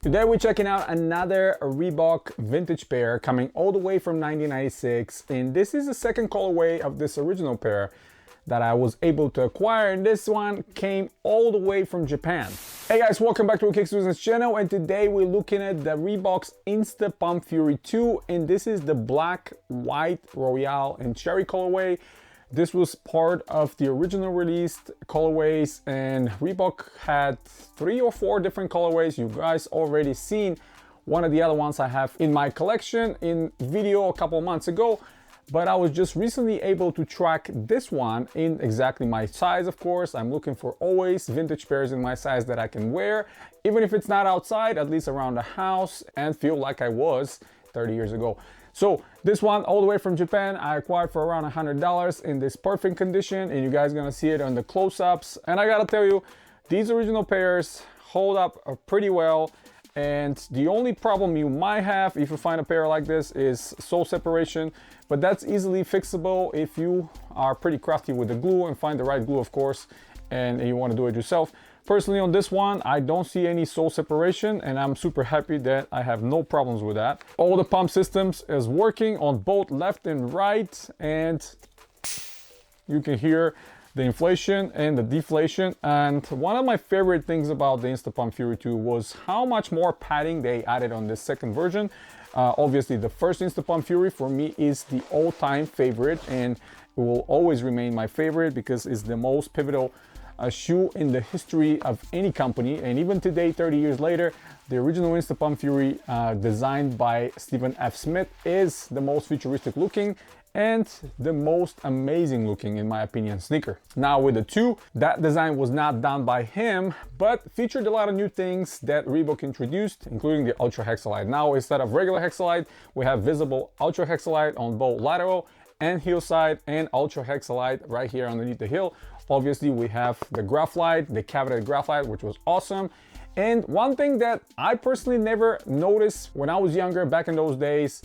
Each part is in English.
Today we're checking out another Reebok vintage pair coming all the way from 1996, and this is the second colorway of this original pair that I was able to acquire, and this one came all the way from Japan. Hey guys, welcome back to our Kicks Business channel, and today we're looking at the Reebok's Insta Pump Fury 2, and this is the black, white, royale, and cherry colorway. This was part of the original released colorways, and Reebok had 3 or 4 different colorways. You guys already seen one of the other ones I have in my collection in video a couple months ago, but I was just recently able to track this one in exactly my size. Of course, I'm looking for always vintage pairs in my size that I can wear, even if it's not outside, at least around the house, and feel like I was 30 years ago. So this one all the way from Japan, I acquired for around $100 in this perfect condition, and you guys gonna see it on the close-ups. And I gotta tell you, these original pairs hold up pretty well. And the only problem you might have if you find a pair like this is sole separation, but that's easily fixable if you are pretty crafty with the glue and find the right glue, of course, and you want to do it yourself. Personally, on this one, I don't see any sole separation, and I'm super happy that I have no problems with that. All the pump systems is working on both left and right, and you can hear the inflation and the deflation. And one of my favorite things about the Insta Pump Fury 2 was how much more padding they added on this second version. Obviously, the first Insta Pump Fury for me is the all-time favorite, and it will always remain my favorite because it's the most pivotal shoe in the history of any company. And even today, 30 years later, the original Insta Pump Fury designed by Stephen F. Smith is the most futuristic looking and the most amazing looking, in my opinion, sneaker. Now with the 2, that design was not done by him, but featured a lot of new things that Reebok introduced, including the Ultra Hexalite. Now instead of regular Hexalite, we have visible Ultra Hexalite on both lateral and heel side, and Ultra Hexalite right here underneath the heel. Obviously, we have the graphite, the cavitated graphite, which was awesome. And one thing that I personally never noticed when I was younger, back in those days,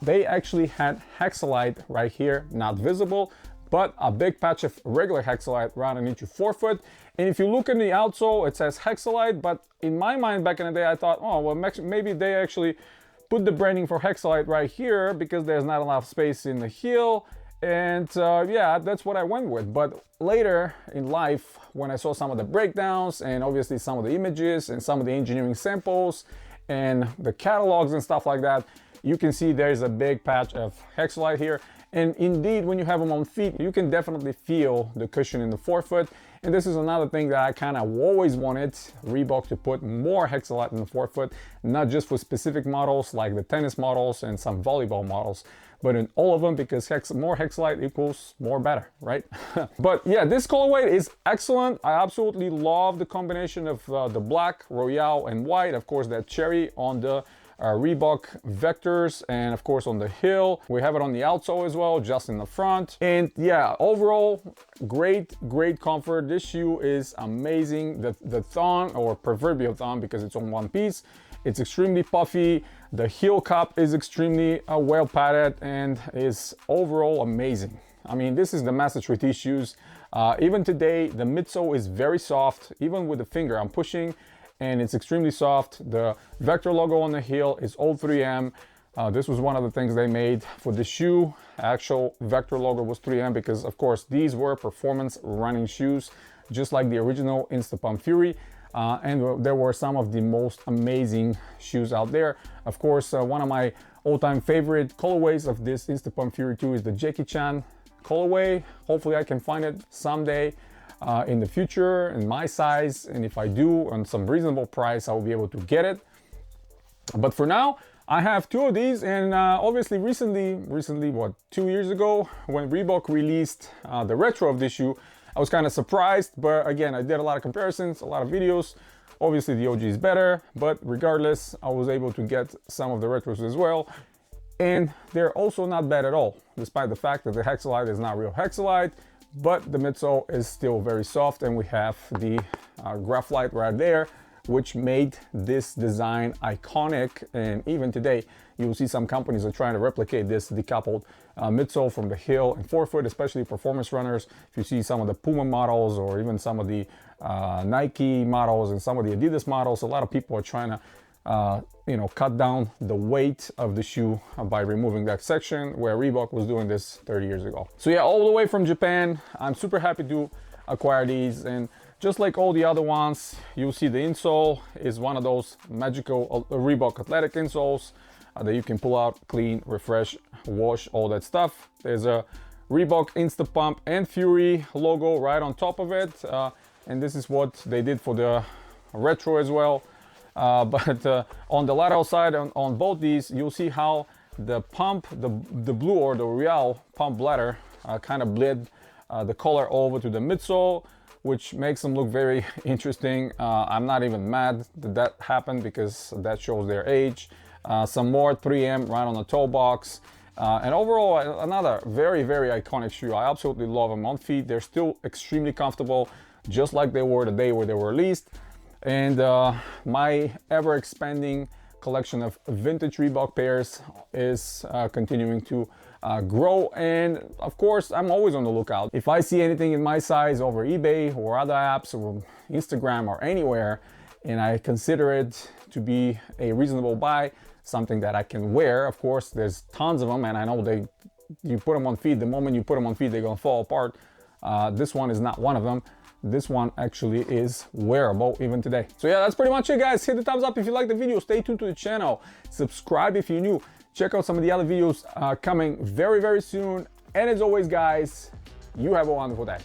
they actually had Hexalite right here, not visible, but a big patch of regular Hexalite right underneath your forefoot. And if you look in the outsole, it says Hexalite, but in my mind back in the day, I thought, oh, well, maybe they actually put the branding for Hexalite right here because there's not enough space in the heel. And yeah, that's what I went with. But later in life, when I saw some of the breakdowns and obviously some of the images and some of the engineering samples and the catalogs and stuff like that, you can see there's a big patch of Hexalite here. And indeed, when you have them on feet, you can definitely feel the cushion in the forefoot. And this is another thing that I kind of always wanted Reebok to put more Hexalite in the forefoot, not just for specific models like the tennis models and some volleyball models, but in all of them, because more Hexalite equals more better, right? But yeah, this colorway is excellent. I absolutely love the combination of the black, royale, and white. Of course, that cherry on the Reebok vectors, and of course on the heel. We have it on the outsole as well, just in the front. And yeah, overall, great comfort. This shoe is amazing. The thong, or proverbial thong, because it's on one piece, it's extremely puffy. The heel cup is extremely well padded and is overall amazing. I mean, this is the message with these shoes. Even today, the midsole is very soft. Even with the finger, I'm pushing, and it's extremely soft. The vector logo on the heel is old 3M. This was one of the things they made for the shoe. Actual vector logo was 3M because, of course, these were performance running shoes, just like the original Insta Pump Fury. And there were some of the most amazing shoes out there. Of course, one of my all-time favorite colorways of this Insta Pump Fury 2 is the Jackie Chan colorway. Hopefully I can find it someday in the future in my size, and if I do, on some reasonable price, I will be able to get it. But for now, I have 2 of these, and obviously recently, what, 2 years ago, when Reebok released the retro of this shoe, I was kind of surprised. But again, I did a lot of comparisons, a lot of videos. Obviously the OG is better, but regardless, I was able to get some of the retros as well, and they're also not bad at all, despite the fact that the Hexalite is not real Hexalite. But the midsole is still very soft, and we have the graphite right there, which made this design iconic. And even today, you'll see some companies are trying to replicate this decoupled midsole from the heel and forefoot, especially performance runners. If you see some of the Puma models, or even some of the Nike models and some of the Adidas models, a lot of people are trying to you know, cut down the weight of the shoe by removing that section, where Reebok was doing this 30 years ago. So yeah, all the way from Japan, I'm super happy to acquire these. And just like all the other ones, you'll see the insole is one of those magical Reebok athletic insoles that you can pull out, clean, refresh, wash, all that stuff. There's a Reebok Insta Pump and Fury logo right on top of it. And this is what they did for the retro as well. But on the lateral side, on both these, you'll see how the pump, the blue or the Real pump bladder kind of bled the color over to the midsole, which makes them look very interesting. I'm not even mad that that happened, because that shows their age. Some more 3M right on the toe box. And overall, another very, very iconic shoe. I absolutely love them on feet. They're still extremely comfortable, just like they were the day where they were released. And my ever-expanding collection of vintage Reebok pairs is continuing to grow. And of course, I'm always on the lookout. If I see anything in my size over eBay or other apps or Instagram or anywhere, and I consider it to be a reasonable buy, something that I can wear, of course, there's tons of them, and I know you put them on feet, the moment you put them on feet, they're gonna fall apart. This one is not one of them. This one actually is wearable even today. So yeah, that's pretty much it, guys. Hit the thumbs up if you like the video. Stay tuned to the channel. Subscribe if you're new. Check out some of the other videos coming very, very soon. And as always, guys, you have a wonderful day.